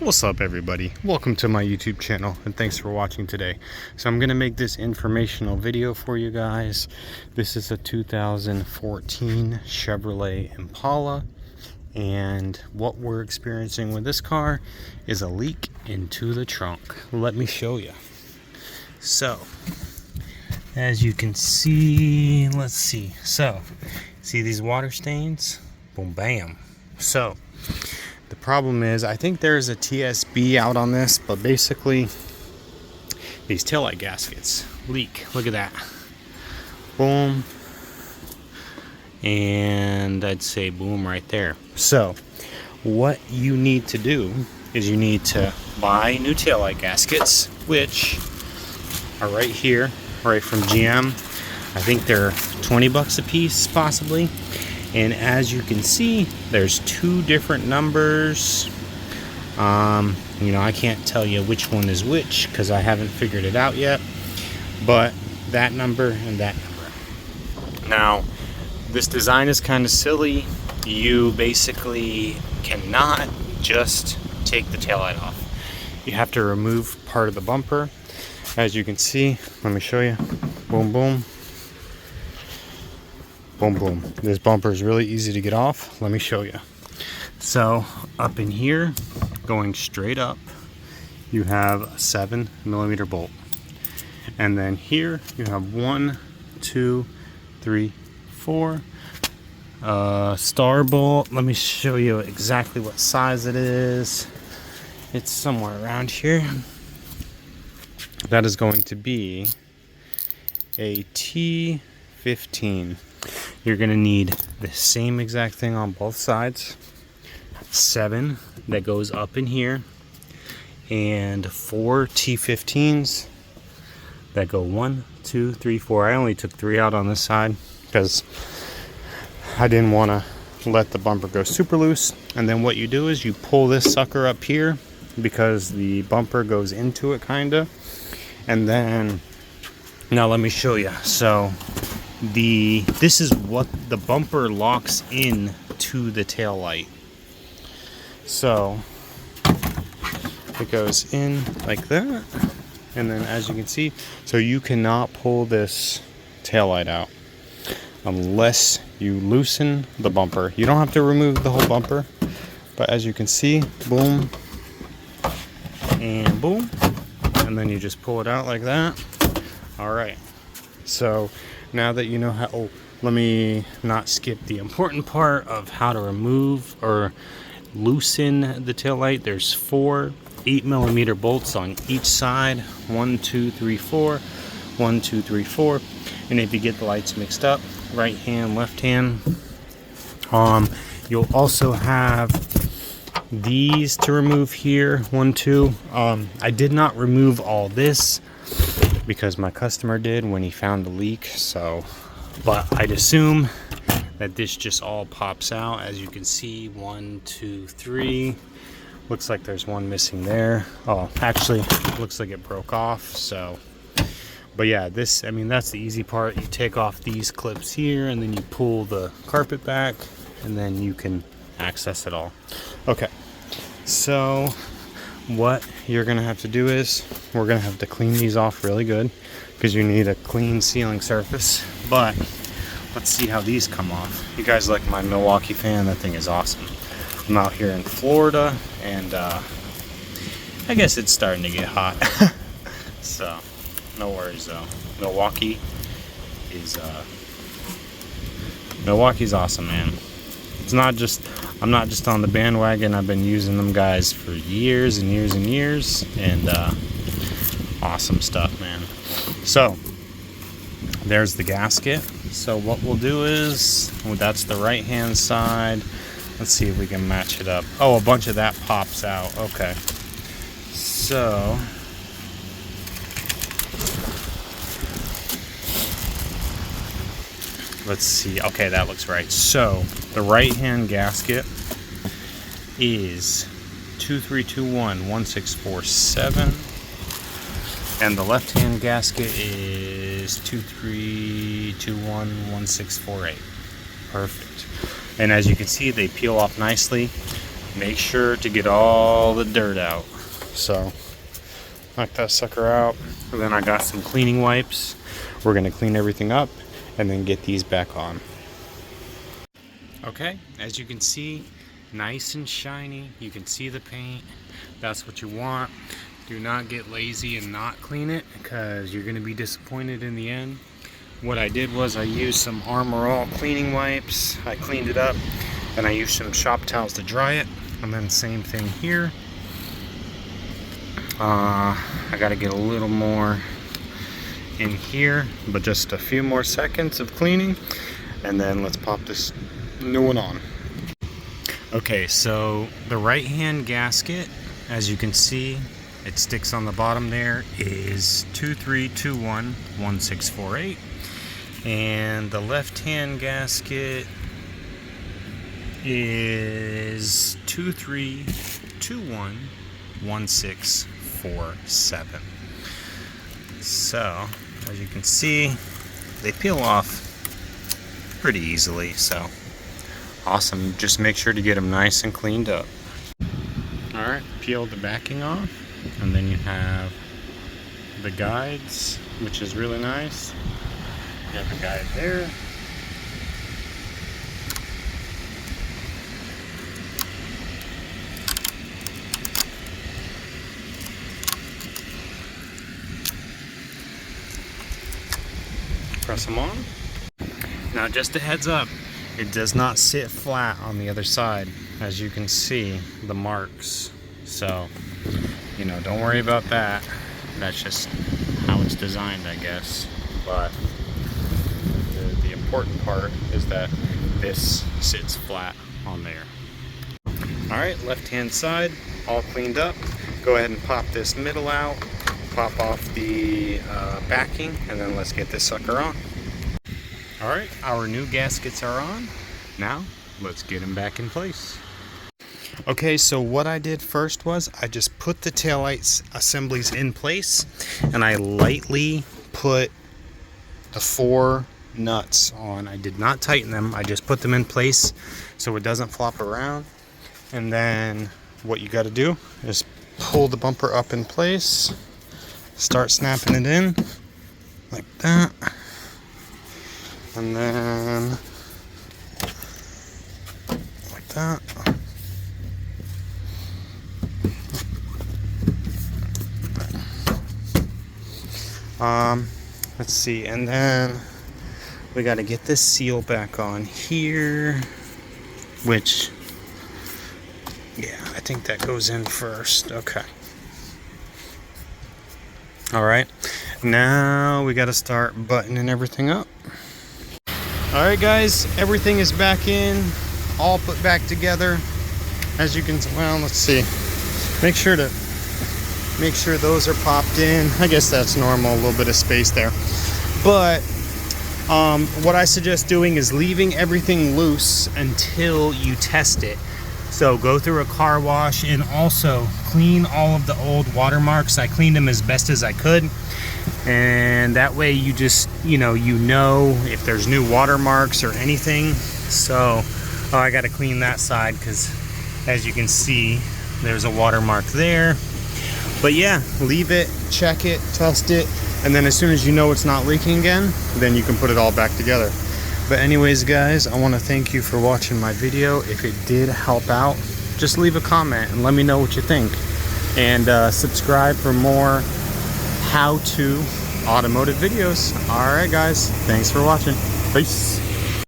What's up, everybody? Welcome to my YouTube channel and thanks for watching today. So I'm gonna make this informational video for you guys. This is a 2014 Chevrolet Impala, and what we're experiencing with this car is a leak into the trunk. Let me show you. So as you can see, let's see, so see these water stains? Boom, bam. So the problem is, I think there's a TSB out on this, but basically these taillight gaskets leak. Look at that. Boom. And I'd say boom right there. So what you need to do is you need to buy new taillight gaskets, which are right here, right from GM. I think they're 20 bucks a piece, possibly. And as you can see, there's two different numbers. I can't tell you which one is which because I haven't figured it out yet. But that number and that number. Now, this design is kind of silly. You basically cannot just take the taillight off. You have to remove part of the bumper. As you can see, let me show you. Boom, boom. Boom, boom. This bumper is really easy to get off. Let me show you. So up in here, going straight up, you have a 7mm bolt. And then here you have 1, 2, 3, 4. Star bolt. Let me show you exactly what size it is. It's somewhere around here. That is going to be a T15. You're going to need the same exact thing on both sides. 7 that goes up in here, and 4 T15s that go 1, 2, 3, 4. I only took 3 out on this side because I didn't want to let the bumper go super loose. And then what you do is you pull this sucker up here because the bumper goes into it, kinda. And then now let me show you. So this is what the bumper locks in to the tail light. So it goes in like that, and then as you can see, so you cannot pull this tail light out unless you loosen the bumper. You don't have to remove the whole bumper, but as you can see, boom and boom, and then you just pull it out like that. All right, so now that you know how, let me not skip the important part of how to remove or loosen the tail light. There's 4 8mm bolts on each side. 1, 2, 3, 4. 1, 2, 3, 4. And if you get the lights mixed up, right hand, left hand, you'll also have these to remove here. 1, 2. I did not remove all this because my customer did when he found the leak, so, but I'd assume that this just all pops out. As you can see, 1, 2, 3. Looks like there's one missing there. Oh, actually, looks like it broke off. So, but yeah, that's the easy part. You take off these clips here, and then you pull the carpet back, and then you can access it all. Okay, so what you're gonna have to do is we're gonna have to clean these off really good because you need a clean sealing surface. But let's see how these come off. You guys like my Milwaukee fan? That thing is awesome. I'm out here in Florida, and I guess it's starting to get hot. So no worries though. Milwaukee's awesome, man. It's not just, I'm not just on the bandwagon. I've been using them guys for years and years and years, and awesome stuff, man. So there's the gasket. So what we'll do is, that's the right hand side. Let's see if we can match it up. Oh, a bunch of that pops out. Okay, so let's see. Okay, that looks right. So the right hand gasket is 23211647, and the left hand gasket is 23211648. Perfect. And as you can see, they peel off nicely. make sure to get all the dirt out. So knock that sucker out. And then I got some cleaning wipes. We're gonna clean everything up and then get these back on. Okay, as you can see, nice and shiny. You can see the paint. That's what you want. Do not get lazy and not clean it, because you're gonna be disappointed in the end. What I did was I used some Armor All cleaning wipes. I cleaned it up, and I used some shop towels to dry it. And then same thing here. I gotta get a little more in here, but just a few more seconds of cleaning, and then let's pop this new one on. Okay, so the right hand gasket, as you can see, it sticks on the bottom there, is 23211648, and the left hand gasket is 23211647. So as you can see, they peel off pretty easily, so awesome. Just make sure to get them nice and cleaned up. Alright, peel the backing off, and then you have the guides, which is really nice. You have a guide there. Press them on. Now just a heads up, it does not sit flat on the other side. As you can see, the marks. So, you know, don't worry about that. That's just how it's designed, I guess. But the important part is that this sits flat on there. Alright, left hand side, all cleaned up. Go ahead and pop this middle out. Pop off the backing, and then let's get this sucker on. Alright, our new gaskets are on. Now, let's get them back in place. Okay, so what I did first was I just put the taillights assemblies in place, and I lightly put the 4 nuts on. I did not tighten them, I just put them in place so it doesn't flop around. And then what you got to do is pull the bumper up in place, start snapping it in like that, and then like that. Let's see, and then we got to get this seal back on here, which, yeah, I think that goes in first. Okay. Alright, now we got to start buttoning everything up. Alright guys, everything is back in, all put back together. As you can, well, let's see. Make sure those are popped in. I guess that's normal, a little bit of space there. But what I suggest doing is leaving everything loose until you test it. So go through a car wash and also clean all of the old watermarks. I cleaned them as best as I could, and that way you just, you know if there's new watermarks or anything. So I got to clean that side because, as you can see, there's a watermark there. But yeah, leave it, check it, test it, and then as soon as you know it's not leaking again, then you can put it all back together. But anyways guys, I want to thank you for watching my video. If it did help out, just leave a comment and let me know what you think. And subscribe for more how-to automotive videos. Alright guys, thanks for watching. Peace.